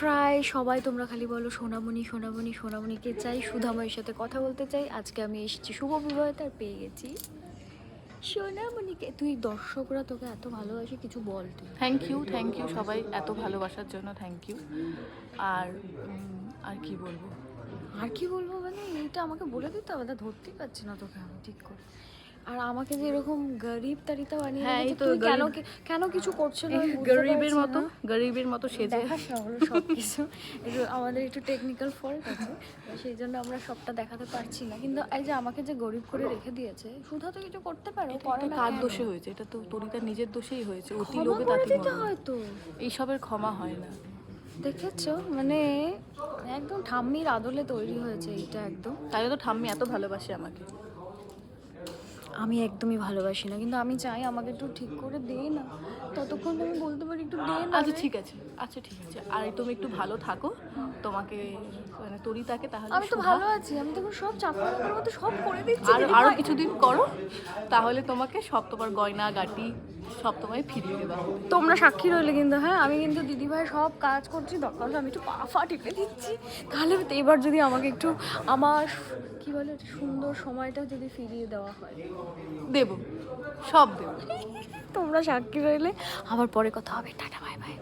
প্রায় সবাই তোমরা খালি বলো সোনামণি সোনামণি সোনামণিকে চাই, সুধাময়ের সাথে কথা বলতে চাই। আজকে আমি এসেছি শুভ বিবাহতে আর পেয়ে গেছি সোনামণিকে। তুই দর্শকরা তোকে এত ভালোবাসে, কিছু বল তুই। থ্যাংক ইউ সবাই এত ভালোবাসার জন্য, থ্যাংক ইউ। আর কি বলবো? আর কি বলবো মানে এইটা আমাকে বলে দিতে হবে, ধরতেই পারছি না তোকে আমি ঠিক করে। আর আমাকে যে এরকম গরিব তারিতা বানিয়ে হ্যাঁ, এই রেখেছে, তো তুই কেন গরিব। কেন কিছু করছো না আমি বুঝতে গরিবের পারছি মতো না। গরিবের মতো সেজে দেখাস না হলো সব কিছু, একটু আমাদের একটু টেকনিক্যাল ফল্ট আছে, তো সেই জন্য আমরা সবটা দেখাতে পারছি না। কিন্তু এই যে আমাকে যে গরিব করে রেখে দিয়েছে, সুধা তো কিছু করতে পারে, ও করে এটা না কার কেন? দোষে হয়েছে? এটা তো তরিতার নিজের দোষেই হয়েছে। অতি ক্ষমা লোভে করে তাতে দিতে মরণ। হয়তো। এইসবের ক্ষমা হয় না। দেখেছো মানে একদম ঠাম্মির আদলে তৈরি হয়েছে এইটা একদম। তাহলে তো ঠাম্মি এত ভালোবাসে আমাকে। আমি একদমই ভালোবাসি না, কিন্তু আমি চাই আমাকে একটু ঠিক করে দে না, ততক্ষণ আমি বলতে পারি একটু দে না আচ্ছা রে। ঠিক আছে, আচ্ছা ঠিক আছে। আর তুমি একটু ভালো থাকো, তোমাকে মানে তরিতাকে তাহলে আমি তো সুধা ভালো আছি, আমি তখন সব চাকর মতো সব করে দিচ্ছি আর দিদি আরও ভাই। কিছুদিন করো, তাহলে তোমাকে সব তোমার গয়না গাটি সব তোমায় ফিরিয়ে দেওয়া হবে। তোমরা সাক্ষী রইলে কিন্তু, হ্যাঁ আমি কিন্তু দিদিভাই সব কাজ করছি, দরকার হলে আমি একটু পা ফা টিপে দিচ্ছি, তাহলে এবার যদি আমাকে একটু আমার কি বলে সুন্দর সময়টা যদি ফিরিয়ে দেওয়া হয়। দেবো, সব দেবো। তোমরা সাক্ষী রইলে, আবার পরে কথা হবে, টাটা বাই বাই।